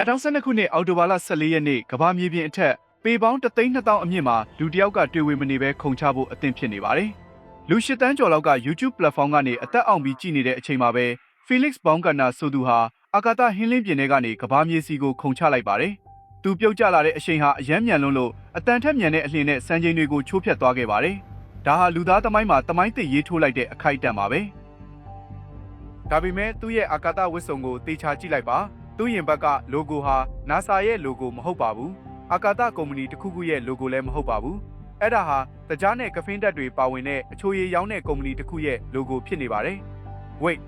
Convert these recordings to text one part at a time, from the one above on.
2012 ခုနှစ်အောက်တိုဘာလ14ရက်နေ့ကမ္ဘာမြေပြင်အထက်ပေပေါင်း3,200,000အမြင့်မှာလူတစ်ယောက်ကတွေ့ဝေမနေပဲခုန်ချဖို့အသင့်ဖြစ်နေပါတယ်။လူ8 တန်းကျော်လောက်က YouTube platform ကနေအသက်အောင်ပြီးကြည့်နေတဲ့အချိန်မှာပဲ Felix Baumgartner ဆိုသူဟာအာကာသဟင်းလင်းပြင်ထဲကနေကမ္ဘာမြေစီကိုခုန်ချလိုက်ပါတယ်။သူပြုတ်ကျလာတဲ့အချိန်ဟာအယမ်းမြန်လွန်းလို့အတန်ထက်မြန်တဲ့အလျင်နဲ့စံချိန်တွေကိုချိုးဖျက်သွားခဲ့ပါတယ်။ဒါဟာလူသားသမိုင်းမှာသမိုင်းသစ်ရေးထိုးလိုက်တဲ့အခိုက်အတန့်ပါပဲ။ဒါပေမဲ့သူ့ရဲ့အာကာသဝတ်စုံကိုတေချာကြည့်လိုက်ပါ။သူ့ရင်ဘက်က logo ဟာ NASA ရဲ့ logo မဟုတ်ပါဘူး။အာကာသကုမ္ပဏီတစ်ခုခုရဲ့ logo လည်းမဟုတ်ပါဘူး။အဲ့ဒါဟာတကြားနဲ့ကဖင်းဓာတ်တွေပါဝင်တဲ့အချိုရည်ရောင်းတဲ့ကုမ္ပဏီတစ်ခုရဲ့ logo ဖြစ်နေပါတယ်။ Wait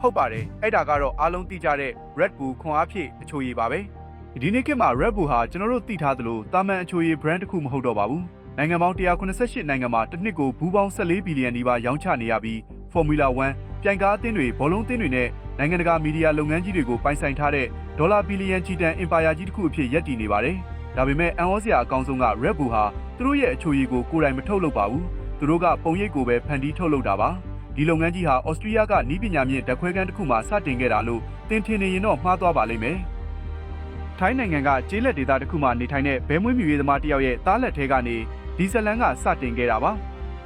ဟုတ်ပါတယ်။အဲ့ဒါကတော့အားလုံးသိကြတဲ့ Red Bull ခွန်အားဖြည့်အချိုရည်ပါပဲ။ဒီနေ့ခေတ်မှာ Red Bull ဟာကျွန်တော်တို့သိထားသလိုတာမန်အချိုရည် brand တစ်ခုမဟုတ်တော့ပါဘူး။နိုင်ငံပေါင်း198နိုင်ငံမှာတစ်နှစ်ကိုဘူးပေါင်း14ဘီလီယံနီးပါးရောင်းချနေရပြီး Formula 1ပြိုင်ကားအသင်းတွေဘောလုံးအသင်းတွေနဲ့နိုင်ငံတကာမီဒီယာလုပ်ငန်းကြီးတွေကိုပိုင်ဆိုင်ထားတဲ့ဒေါ်လာဘီလီယံချီတန်အင်ပါယာကြီးတစ်ခုအဖြစ်ရပ်တည်နေပါတယ်။ဒါပေမဲ့အန်ဟောစရာအကောင်းဆုံးက Red Bull ဟာသူတို့ရဲ့အချိုရည်ကိုကိုယ်တိုင်မထုတ်လုပ်ပါဘူး။သူတို့ကပုံရိပ်ကိုပဲဖန်တီးထုတ်လုပ်တာပါ။ဒီလုပ်ငန်းကြီးဟာဩစတြီးယားကနည်းပညာမြင့်ဓာတ်ခွဲခန်းတစ်ခုမှစတင်ခဲ့တာလို့တင်ထင်နေရင်တော့မှားသွားပါလိမ့်မယ်။ထိုင်းနိုင်ငံကကျေးလက်ဒေသတစ်ခုမှနေထိုင်တဲ့ဘဲမွေးမြူရေးသမားတစ်ယောက်ရဲ့သားလက်ထဲကနေဒီဇလန်ကစတင်ခဲ့တာပါ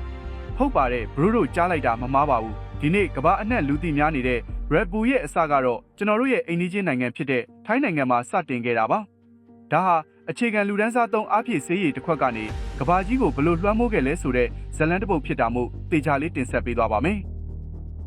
။ဟုတ်ပါတယ်ဘရိုတို့ကြားလိုက်တာမမှားပါဘူး။ဒီနေ့ကမ္ဘာအနှံ့လူသိများနေတဲ့ Red Bull ရဲ့အစကတော့ကျွန်တော်တို့ရဲ့အိမ်နီးချင်းနိုင်ငံဖြစ်တဲ့ထိုင်းနိုင်ငံမှာစတင်ခဲ့တာပါ။ဒါဟာအခြေခံလူဒန်းစားသုံးအားဖြည့်ဆေးရည်တစ်ခွက်ကနေကမ္ဘာကြီးကိုဘလို့လွှမ်းမိုးခဲ့လဲဆိုတဲ့ဇလန်တစ်ပုဒ်ဖြစ်တာမို့တေချာလေးတင်ဆက်ပေးသွားပါမယ်။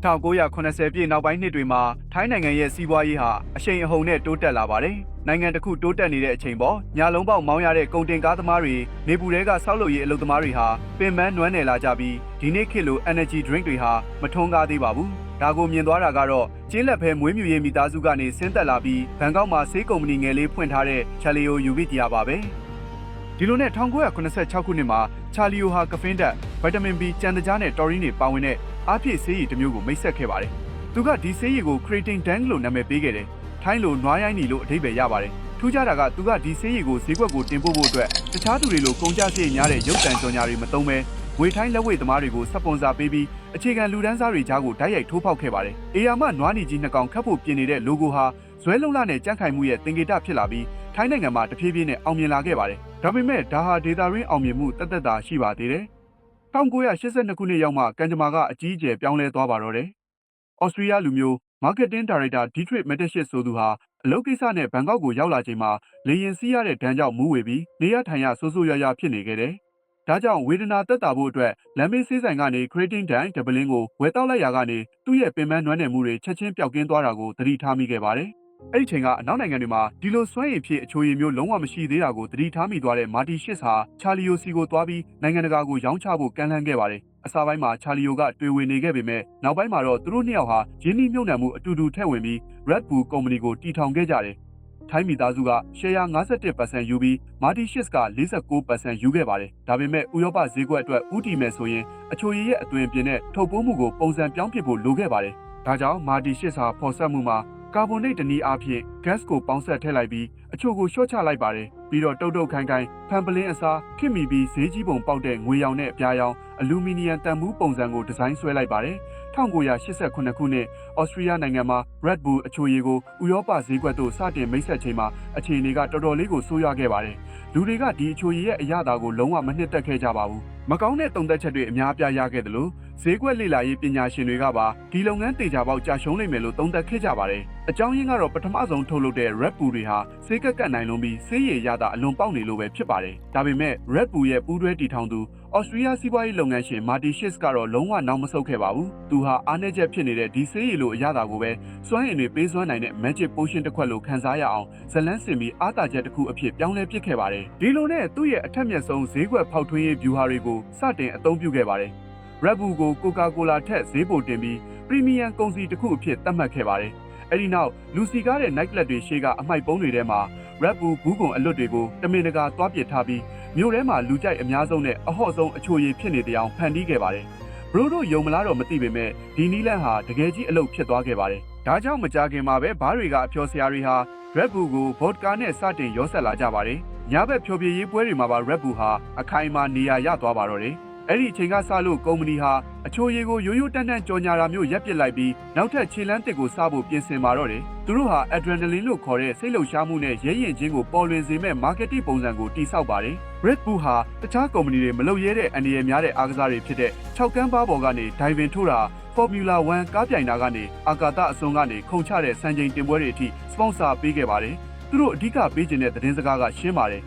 1980ပြည့်နောက်ပိုင်းနှစ်တွေမှာထိုင်းနိုင်ငံရဲ့စီးပွားရေးဟာအရှိန်အဟုန်နဲ့တိုးတက်လာပါတယ်။နိုင်ငံတစ်ခုတိုးတက်နေတဲ့အချိန်ပေါ်ညာလုံးပေါက်မောင်းရတဲ့ကုန်တင်ကားသမားတွေနေပူတဲကဆောက်လုပ်ရေးအလုပ်သမားတွေဟာပင်ပန်းနွမ်းနယ်လာကြပြီးဒီနေ့ခေတ်လို energy drink တွေဟာမထွန်းကားသေးပါဘူး။ဒါကိုမြင်သွားတာကတော့ကျေးလက်ဖဲမွေးမြူရေးမိသားစုကနေဆင်းသက်လာပြီးဘန်ကောက်မှာဆေးကုမ္ပဏီငယ်လေးဖွင့်ထားတဲ့ချာလီယိုယူဗီတီယာပါပဲ။ဒီလိုနဲ့1986ခုနှစ်မှာချာလီယိုဟာကဖင်းဓာတ်ဗိုက်တာမင် B ကြံတကြားနဲ့တော်ရင်းတွေပါဝင်တဲ့အားဖြည့်ဆေးရည်တစ်မျိုးကိုမိတ်ဆက်ခဲ့ပါတယ်။သူကဒီဆေးရည်ကို creatine dank လို့နာမည်ပေးခဲ့တယ်။ထိုင်းလိုနွားရိုင်းနီလို့အဓိပ္ပာယ်ရပါတယ်။ထူးခြားတာကသူကဒီဆေးရည်ကိုဈေးကွက်ကိုတင်ပို့ဖို့အတွက်တခြားသူတွေလိုကုန်ကျစရိတ်များတဲ့ရုပ်တံကြော်ညာတွေမသုံးဘဲငွေထိုင်းလက်ဝှေ့သမားတွေကိုစပွန်ဆာပေးပြီးအခြေခံလူဒန်းစားတွေကြားကိုတိုက်ရိုက်ထိုးဖောက်ခဲ့ပါတယ်။အေယာမနွားနီကြီးနှစ်ကောင်ခတ်ဖို့ပြင်နေတဲ့ logo ဟာဇွဲလုံးလနဲ့ကြန့်ခိုင်မှုရဲ့သင်္ကေတဖြစ်လာပြီးထိုင်းနိုင်ငံမှာတဖြည်းဖြည်းနဲ့အောင်မြင်လာခဲ့ပါတယ်။ဒါပေမဲ့ဒါဟာဒေတာရင်းအောင်မြင်မှုတသက်သာရှိပါသေးတယ်။1982ခုနှစ်ရောက်မှကန်ဂျမာကအကြီးအကျယ်ပြောင်းလဲသွားပါတော့တယ်။ဩစတြီးယားလူမျိုး marketing director Dietrich Mateschitz ဆိုသူဟာအလုပ်ကိစ္စနဲ့ဘန်ကောက်ကိုရောက်လာချိန်မှာလေရင်စီးရတဲ့ဒဏ်ကြောင့်မူးဝေပြီးနေရထိုင်ရဆိုးဆိုးရွားရွားဖြစ်နေခဲ့တယ်။ဒါကြောင့်ဝေဒနာသက်သာဖို့အတွက်လမ်းမေးဆေးဆိုင်ကနေ creatine dank ဒဘလင်းကိုဝယ်တောက်လိုက်ရာကနေသူ့ရဲ့ပင်ပန်းနွမ်းနယ်မှုတွေချက်ချင်းပျောက်ကင်းသွားတာကိုသတိထားမိခဲ့ပါတယ်။အဲ့ဒီချိန်ကအနောက်နိုင်ငံတွေမှာဒီလိုစွမ်းရည်ဖြည့်အချိုရည်မျိုးလုံးဝမရှိသေးတာကိုသတိထားမိသွားတဲ့မာတီရှစ်ဟာချာလီယိုစီကိုသွားပြီးနိုင်ငံတကာကိုရောင်းချဖို့ကမ်းလှမ်းခဲ့ပါတယ်။အစပိုင်းမှာချာလီယိုကတွေ့ဝေနေခဲ့ပေမဲ့နောက်ပိုင်းမှာတော့သူတို့နှစ်ယောက်ဟာရင်းနှီးမြှုပ်နှံမှုအတူတူထည့်ဝင်ပြီး Red Bull ကုမ္ပဏီကိုတည်ထောင်ခဲ့ကြတယ်။ထိုင်းမိသားစုက share 51% ယူပြီးမာတီရှစ်က 49% ယူခဲ့ပါတယ်။ဒါပေမဲ့ဥရောပဈေးကွက်အတွက်ဥတီမယ်ဆိုရင်အချိုရည်ရဲ့အသွင်ပြင်နဲ့ထုတ်ပိုးမှုကိုပုံစံပြောင်းပစ်ဖို့လိုခဲ့ပါတယ်။ဒါကြောင့်မာတီရှစ်ဟာဖော်ဆက်မှုမှာကာဗွန်နိတ်တနည်းအားဖြင့် gas ကိုပေါင်းစပ်ထည့်လိုက်ပြီးအချိုကိုလျှော့ချလိုက်ပါတယ်ပြီးတော့တုတ်တုတ်ခိုင်ခိုင်ဖန်ပလင်းအစားခင်မီပြီးဈေးကြီးပုံပေါက်တဲ့ငွေရောင်နဲ့အပြာရောင်အလူမီနီယံတန်မှုပုံစံကိုဒီဇိုင်းဆွဲလိုက်ပါတယ်1988ခုနှစ်ဩစတြီးယားနိုင်ငံမှာ Red Bull အချိုရည်ကိုဥရောပဈေးကွက်သို့စတင်မိတ်ဆက်ချိန်မှာအခြေအနေကတော်တော်လေးကိုဆိုးရွားခဲ့ပါတယ်လူတွေကဒီအချိုရည်ရဲ့အရသာကိုလုံးဝမနှစ်သက်ခဲ့ကြပါဘူးမကောင်းတဲ့တုံသက်ချက်တွေအများအပြားရခဲ့တယ်လို့ဈေးကွက်လေ့လာရေးပညာရှင်တွေကပါဒီလုပ်ငန်းတေချာပေါက်ကြာရှုံးနိုင်မယ်လို့သုံးသပ်ခဲ့ကြပါတယ်။အကြောင်းရင်းကတော့ပထမဆုံးထုတ်လုပ်တဲ့ Red Bull တွေဟာဆေးကက်ကနိုင်လွန်ပြီးဆေးရည်ရတာအလွန်ပေါက်နေလို့ပဲဖြစ်ပါတယ်။ဒါပေမဲ့ Red Bull ရဲ့ပူးတွဲတည်ထောင်သူဩစတြီးယားစီးပွားရေးလုပ်ငန်းရှင်မာတီရှစ်ကတော့လုံးဝနောက်မဆုတ်ခဲ့ပါဘူး။သူဟာအားနည်းချက်ဖြစ်နေတဲ့ဒီဆေးရည်လိုအရသာကိုပဲစွမ်းရည်တွေပေးစွမ်းနိုင်တဲ့ Magic Potion တစ်ခွက်လိုခံစားရအောင်ဇလန်းစင်ပြီးအားသာချက်တစ်ခုအဖြစ်ပြောင်းလဲပစ်ခဲ့ပါတယ်။ဒီလိုနဲ့သူ့ရဲ့အထက်မြက်ဆုံးဈေးကွက်ဖောက်ထွင်းရေးဗျူဟာတွေကိုစတင်အသုံးပြုခဲ့ပါတယ်။ Red Bull ကို Coca-Cola ထက်ဈေးပိုတင်ပြီး Premium ကုန်စည်တစ်ခုအဖြစ်သတ်မှတ်ခဲ့ပါတယ်။အဲဒီနောက်လူစီကားတဲ့ night club တွေရှေ့ကအမိုက်ပုံးတွေထဲမှာ Red Bull ဘူးကွန်အလွတ်တွေကိုတမင်တကာသွားပစ်ထားပြီးမြို့ထဲမှာလူကြိုက်အများဆုံးနဲ့အဟော့ဆုံးအချိုရည်ဖြစ်နေတဲ့အကြောင်းဖန်တီးခဲ့ပါတယ်။ဘရိုတို့ယုံမလားတော့မသိပေမဲ့ဒီနီးလန်းဟာတကယ်ကြီးအလုပ်ဖြစ်သွားခဲ့ပါတယ်။ဒါကြောင့်မကြခင်မှာပဲဘားတွေကအဖျော်ဆရာတွေဟာ Red Bull ကို vodka နဲ့စတင်ရောဆက်လာကြပါတယ်။ညဘက်ဖျော်ဖြေရေးပွဲတွေမှာပါ Red Bull ဟာအခိုင်အမာနေရာရသွားပါတော့တယ်။ အဲ့ဒီအချိန်ကစလို့ကုမ္ပဏီဟာအချိုရည်ကိုရိုးရိုးတန်းတန်းကြော်ညာတာမျိုးရပ်ပစ်လိုက်ပြီးနောက်ထပ်ခြေလမ်းတစ်ကိုစဖို့ပြင်ဆင်ပါတော့တယ်သူတို့ဟာ adrenaline လို့ခေါ်တဲ့စိတ်လှုပ်ရှားမှုနဲ့ရဲရင်ချင်းကိုပေါ်လွင်စေမဲ့ marketing ပုံစံကိုတည်ဆောက်ပါတယ် Red Bull ဟာတခြားကုမ္ပဏီတွေမလုပ်ရဲတဲ့အန္တရာယ်များတဲ့အားကစားတွေဖြစ်တဲ့6ကန်းပါးပေါ်ကနေ diving ထိုးတာ Formula 1 ကားပြိုင်တာကနေအာကာသအစွန်ကနေခုန်ချတဲ့စံချိန်တင်ပွဲတွေအထိ sponsor ပေးခဲ့ပါတယ်သူတို့အဓိကပေးခြင်းတဲ့သတင်းစကားကရှင်းပါတယ်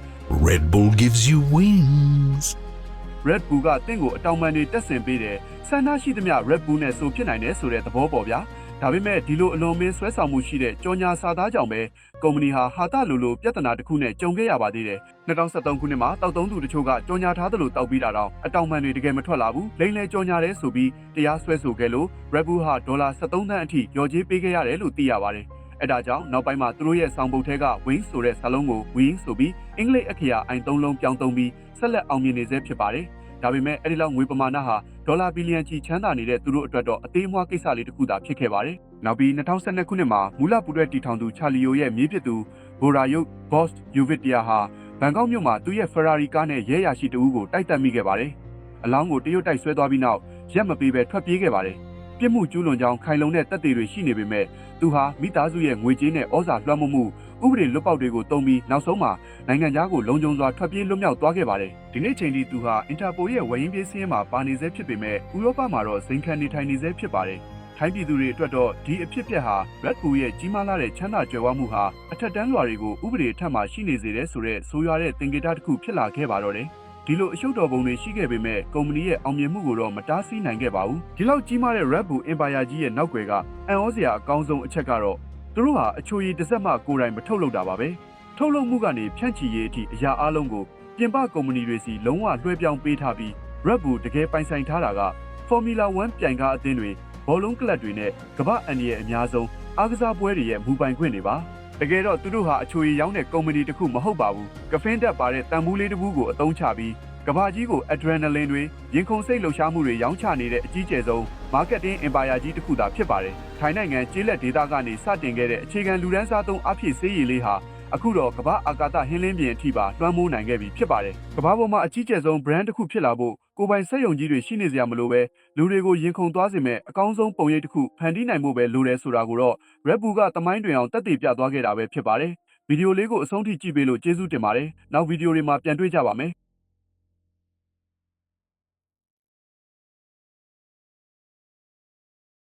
Red Bull gives you wings. Red Bull ကတင့်ကိုအတောင်ပံတွေတက်ဆင်ပေးတယ်ဆန္ဒရှိသမျှ Red Bull နဲ့ဆိုဖြစ်နိုင်တယ်ဆိုတဲ့သဘောပေါ်ဗျာဒါပေမဲ့ဒီလိုအလွန်မင်းဆွဲဆောင်မှုရှိတဲ့ကြော်ညာစာသားကြောင့်ပဲကုမ္ပဏီဟာဟာတလူလိုပြဿနာတစ်ခုနဲ့ကြုံခဲ့ရပါသေးတယ်2013ခုနှစ်မှာတောက်သုံးသူတချို့ကကြော်ညာထားသလိုတောက်ပြီးတာတော့အတောင်ပံတွေတကယ်မထွက်လာဘူးလိမ့်လဲကြော်ညာတယ်ဆိုပြီးတရားစွဲဆိုခဲ့လို့ Red Bull ဟာဒေါ်လာ73သန်းအထိလျော်ကြေးပေးခဲ့ရတယ်လို့သိရပါတယ်အဲဒါကြောင့်နောက်ပိုင်းမှာသူတို့ရဲ့ဆောင်ပုဒ်ထဲက wing ဆိုတဲ့စာလုံးကို wing ဆိုပြီးအင်္ဂလိပ်အခရာအိုင်3လုံးပြောင်းသုံးပြီးဆက်လက်အောင်မြင်နေစေဖြစ်ပါတယ်ဒါပေမဲ့အဲ့ဒီလောက်ငွေပမာဏဟာဒေါ်လာဘီလီယံချီချမ်းသာနေတဲ့သူတို့အတွက်တော့အသေးအမွှားကိစ္စလေးတစ်ခုသာဖြစ်ခဲ့ပါတယ်။နောက်ပြီး2012ခုနှစ်မှာမူလပူတွဲတီထောင်သူချာလီယိုရဲ့မြေးဖြစ်သူဘိုရာယုတ်ဘော့စ်ယူဗစ်တီယာဟာဘန်ကောက်မြို့မှာသူ့ရဲ့ Ferrari ကားနဲ့ရဲရရှိတအူးကိုတိုက်တက်မိခဲ့ပါတယ်။အလောင်းကိုတရုတ်တိုက်ဆွဲသွားပြီးနောက်ရက်မပေးဘဲထွက်ပြေးခဲ့ပါတယ်။ပြစ်မှုကျူးလွန်ကြောင်းခိုင်လုံတဲ့တပ်တွေရှိနေပေမဲ့သူဟာမိသားစုရဲ့ငွေကြေးနဲ့ဩဇာလွှမ်းမိုးမှုဥပဒေလွတ်ပေါက်တွေကိုတုံးပြီးနောက်ဆုံးမှာနိုင်ငံသားကိုလုံခြုံစွာထွက်ပြေးလွတ်မြောက်သွားခဲ့ပါတယ်။ဒီနေ့ချိန်ထိသူဟာအင်တာပိုရဲ့ဝရင်းပြေးစည်းမှာပါနေဆဲဖြစ်ပေမဲ့ဥရောပမှာတော့ဇိမ်ခံနေထိုင်နေဆဲဖြစ်ပါတယ်။ထိုင်းပြည်သူတွေအတွက်တော့ဒီအဖြစ်အပျက်ဟာ Red Bull ရဲ့ကြီးမားလာတဲ့ချမ်းသာကြွယ်ဝမှုဟာအထက်တန်းလွှာတွေကိုဥပဒေထက်မှရှိနေစေတဲ့ဆိုတဲ့ဆိုးရွားတဲ့သင်္ကေတတစ်ခုဖြစ်လာခဲ့ပါတော့တယ်။ဒီလိုအရှုပ်တော်ပုံတွေရှိခဲ့ပေမဲ့ကုမ္ပဏီရဲ့အောင်မြင်မှုကိုတော့မတားဆီးနိုင်ခဲ့ပါဘူး။ဒီလောက်ကြီးမားတဲ့ Red Bull Empire ကြီးရဲ့နောက်ွယ်ကအံ့ဩစရာအကောင်းဆုံးအချက်ကတော့သူတို့ဟာအချိုရည်တစ်စက်မှကိုယ်တိုင်မထုတ်လုပ်တာပါပဲ။ထုတ်လုပ်မှုကနေဖြန့်ချီရေးအထိအရာအလုံးကိုပြင်ပကုမ္ပဏီတွေစီလုံးဝလွှဲပြောင်းပေးထားပြီး Red Bull တကယ်ပိုင်ဆိုင်ထားတာက Formula 1 ပြိုင်ကားအသင်းတွေဘောလုံးကလပ်တွေနဲ့ကမ္ဘာအန်ဒီရဲ့အများဆုံးအားကစားပွဲတွေရဲ့မူပိုင်ခွင့်တွေပါတကယ်တော့သူတို့ဟာအချိုရည်ရောင်းတဲ့ကုမ္ပဏီတစ်ခုမဟုတ်ပါဘူးကဖင်းတက်ပါတဲ့တန်ဘူးလေးတစ်ခုကိုအသုံးချပြီးကမ္ဘာကြီးကို adrenaline တွေရင်ခုန်စိတ်လှုပ်ရှားမှုတွေရောင်းချနေတဲ့အကြီးကျယ်ဆုံး marketing empire ကြီးတစ်ခုသာဖြစ်ပါတယ်ထိုင်းနိုင်ငံကျေးလက်ဒေသကနေစတင်ခဲ့တဲ့အခြေခံလူဒန်းစားသုံးအဖြစ်စေးရည်လေးဟာအခုတော့ကမ္ဘာအာကာသဟင်းလင်းပြင်အထိပါလွှမ်းမိုးနိုင်ခဲ့ပြီဖြစ်ပါတယ်ကမ္ဘာပေါ်မှာအကြီးကျယ်ဆုံး brand တစ်ခုဖြစ်လာဖို့ကိုယ်ပိုင်စက်ရုံကြီးတွေရှိနေစရာမလိုပဲလူတွေကိုရင်ခုန်သွားစေမဲ့အကောင်းဆုံးပုံရိပ်တစ်ခုဖန်တီးနိုင်ဖို့ပဲလိုတယ်ဆိုတာကိုတော့ Red Bull ကသမိုင်းတွင်အောင်တက်တည်ပြသွားခဲ့တာပဲဖြစ်ပါတယ်ဗီဒီယိုလေးကိုအဆုံးထိကြည့်ပေးလို့ကျေးဇူးတင်ပါတယ်နောက်ဗီဒီယိုတွေမှာပြန်တွေ့ကြပါမယ်